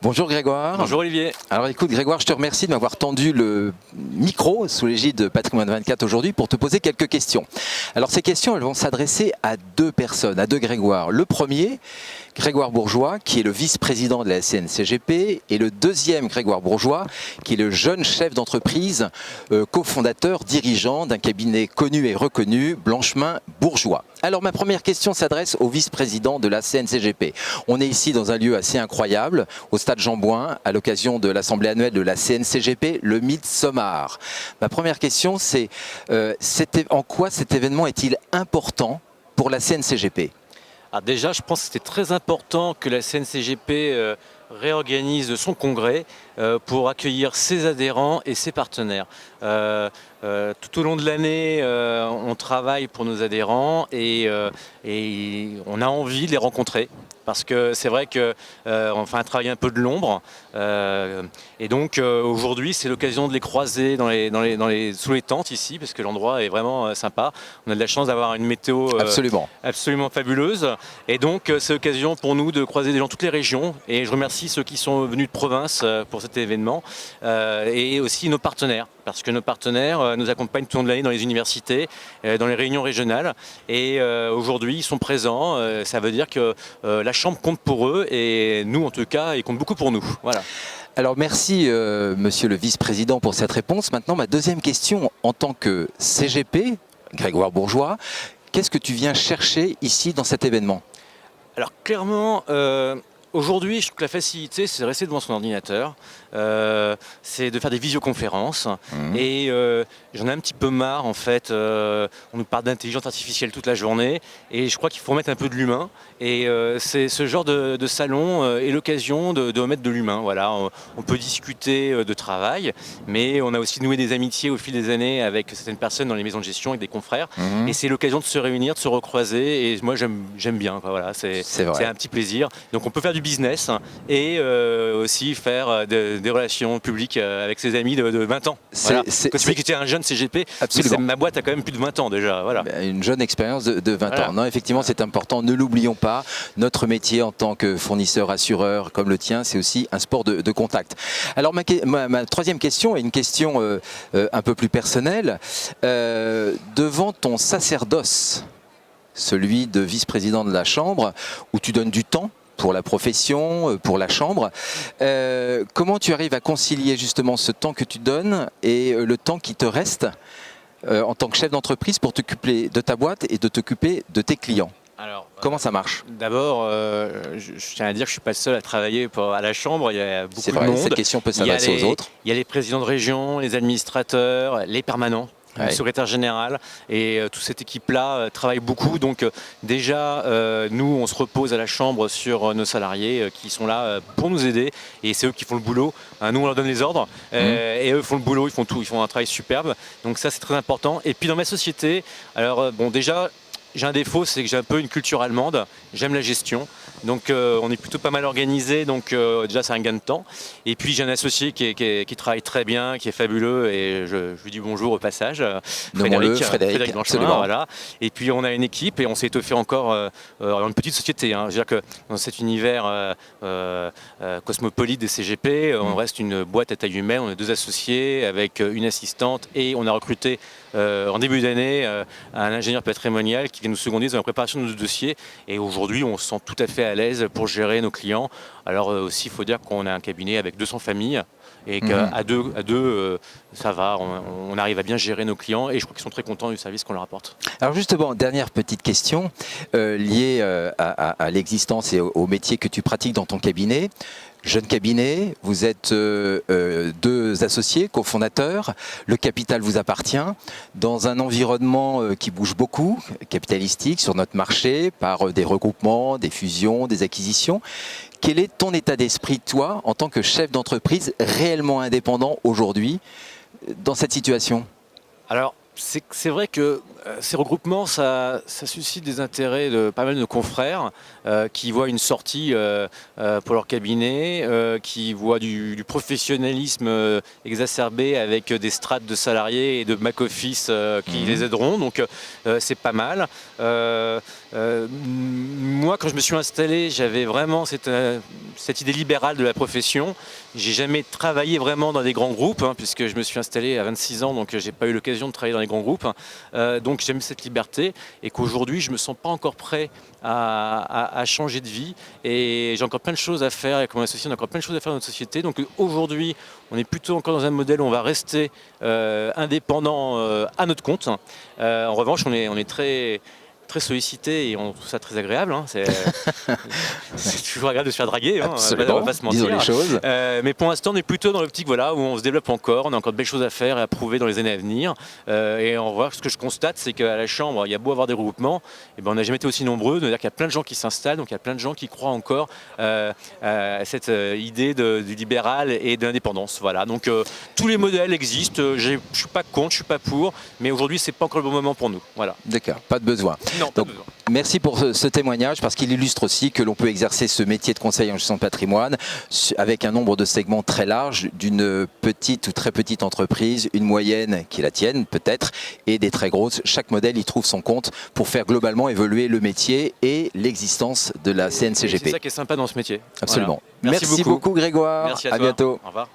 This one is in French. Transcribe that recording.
Bonjour Grégoire. Bonjour Olivier. Alors écoute Grégoire, je te remercie de m'avoir tendu le micro sous l'égide de Patrimoine 24 aujourd'hui pour te poser quelques questions. Alors ces questions, elles vont s'adresser à deux personnes, à deux Grégoire. Le premier, Grégoire Bourgeois, qui est le vice-président de la CNCGP, et le deuxième Grégoire Bourgeois, qui est le jeune chef d'entreprise, cofondateur, dirigeant d'un cabinet connu et reconnu, Blanchemin Bourgeois. Alors ma première question s'adresse au vice-président de la CNCGP. On est ici dans un lieu assez incroyable, au stade Jean-Bouin, à l'occasion de l'assemblée annuelle de la CNCGP, le Midsommar. Ma première question, c'est en quoi cet événement est-il important pour la CNCGP ? Alors déjà, je pense que c'était très important que la CNCGP réorganise son congrès pour accueillir ses adhérents et ses partenaires. Tout au long de l'année, on travaille pour nos adhérents et on a envie de les rencontrer. Parce que c'est vrai qu'on fait un travail un peu de l'ombre. Et donc aujourd'hui, c'est l'occasion de les croiser sous les tentes ici, parce que l'endroit est vraiment sympa. On a de la chance d'avoir une météo absolument fabuleuse. Et donc c'est l'occasion pour nous de croiser des gens de toutes les régions. Et je remercie ceux qui sont venus de province pour cet événement. Et aussi nos partenaires. Parce que nos partenaires nous accompagnent tout au long de l'année dans les universités, dans les réunions régionales. Et aujourd'hui, ils sont présents. Ça veut dire que la Chambre compte pour eux et nous, en tout cas, ils comptent beaucoup pour nous. Voilà. Alors merci monsieur le vice-président pour cette réponse. Maintenant, ma deuxième question, en tant que CGP, Grégoire Bourgeois, qu'est-ce que tu viens chercher ici dans cet événement ? Alors clairement, aujourd'hui, je trouve que la facilité, c'est de rester devant son ordinateur, c'est de faire des visioconférences. Et j'en ai un petit peu marre, en fait. On nous parle d'intelligence artificielle toute la journée. Et je crois qu'il faut remettre un peu de l'humain. Et c'est ce genre de salon est l'occasion de remettre de l'humain. Voilà. On peut discuter de travail, mais on a aussi noué des amitiés au fil des années avec certaines personnes dans les maisons de gestion, avec des confrères. Et c'est l'occasion de se réunir, de se recroiser. Et moi, j'aime bien. Quoi. Voilà. C'est un petit plaisir. Donc on peut faire du business et aussi faire des relations publiques avec ses amis de 20 ans. Voilà. Quand tu dis que tu es un jeune CGP, ma boîte a quand même plus de 20 ans déjà. Voilà. Une jeune expérience de 20 ans. Non, effectivement, c'est important. Ne l'oublions pas. Notre métier en tant que fournisseur, assureur comme le tien, c'est aussi un sport de contact. Alors ma troisième question est une question un peu plus personnelle. Devant ton sacerdoce, celui de vice-président de la Chambre, où tu donnes du temps pour la profession, pour la Chambre. Comment tu arrives à concilier justement ce temps que tu donnes et le temps qui te reste en tant que chef d'entreprise pour t'occuper de ta boîte et de t'occuper de tes clients ? Alors, comment ça marche ? D'abord, je tiens à dire que je ne suis pas le seul à travailler à la Chambre. Il y a beaucoup de monde. Cette question peut s'adresser aux autres. Il y a les présidents de région, les administrateurs, les permanents. Le secrétaire général et toute cette équipe-là travaille beaucoup. Donc déjà, nous, on se repose à la Chambre sur nos salariés qui sont là pour nous aider et c'est eux qui font le boulot. Nous, on leur donne les ordres et eux font le boulot, ils font tout, ils font un travail superbe. Donc ça, c'est très important. Et puis dans ma société, alors bon, déjà, j'ai un défaut, c'est que j'ai un peu une culture allemande. J'aime la gestion. Donc on est plutôt pas mal organisé, donc déjà c'est un gain de temps. Et puis j'ai un associé qui travaille très bien, qui est fabuleux et je lui dis bonjour au passage. Frédéric Blanchemin, voilà. Et puis on a une équipe et on s'est étoffé encore une petite société. Hein. Je veux dire que dans cet univers cosmopolite des CGP, on reste une boîte à taille humaine, on est deux associés avec une assistante et on a recruté en début d'année un ingénieur patrimonial qui vient nous seconder dans la préparation de nos dossiers. Et aujourd'hui, on se sent tout à fait à l'aise pour gérer nos clients. Alors aussi, il faut dire qu'on a un cabinet avec 200 familles et qu'à deux, ça va, on arrive à bien gérer nos clients et je crois qu'ils sont très contents du service qu'on leur apporte. Alors justement, dernière petite question liée à l'existence et au métier que tu pratiques dans ton cabinet. Jeune cabinet, vous êtes deux associés, cofondateurs, le capital vous appartient, dans un environnement qui bouge beaucoup, capitalistique, sur notre marché, par des regroupements, des fusions, des acquisitions. Quel est ton état d'esprit, toi, en tant que chef d'entreprise réellement indépendant aujourd'hui, dans cette situation ? Alors, c'est vrai que Ces regroupements, ça suscite des intérêts de pas mal de confrères qui voient une sortie pour leur cabinet, qui voient du professionnalisme exacerbé avec des strates de salariés et de back-office qui les aideront. Donc c'est pas mal. Moi, quand je me suis installé, j'avais vraiment cette idée libérale de la profession. J'ai jamais travaillé vraiment dans des grands groupes, puisque je me suis installé à 26 ans, donc j'ai pas eu l'occasion de travailler dans les grands groupes. Donc j'aime cette liberté et qu'aujourd'hui je me sens pas encore prêt à changer de vie et j'ai encore plein de choses à faire et comme associé on a encore plein de choses à faire dans notre société. Donc aujourd'hui on est plutôt encore dans un modèle où on va rester indépendant à notre compte. En revanche on est très sollicité et on trouve ça très agréable. C'est toujours agréable de se faire draguer. Absolument, on va pas se mentir. Disons les choses. Mais pour l'instant, on est plutôt dans l'optique où on se développe encore, on a encore de belles choses à faire et à prouver dans les années à venir. Et on voit, ce que je constate, c'est qu'à la Chambre, il y a beau avoir des regroupements, on n'a jamais été aussi nombreux. C'est-à-dire qu'il y a plein de gens qui s'installent, donc il y a plein de gens qui croient encore à cette idée du libéral et de l'indépendance. Voilà. Donc tous les modèles existent. Je ne suis pas contre, je ne suis pas pour, mais aujourd'hui, c'est pas encore le bon moment pour nous. Voilà. D'accord, pas de besoin. Non, donc, merci pour ce témoignage parce qu'il illustre aussi que l'on peut exercer ce métier de conseil en gestion de patrimoine avec un nombre de segments très large, d'une petite ou très petite entreprise, une moyenne qui est la tienne peut-être et des très grosses. Chaque modèle y trouve son compte pour faire globalement évoluer le métier et l'existence de la CNCGP. C'est ça qui est sympa dans ce métier. Absolument. Voilà. Merci beaucoup Grégoire. Merci à bientôt. Au revoir.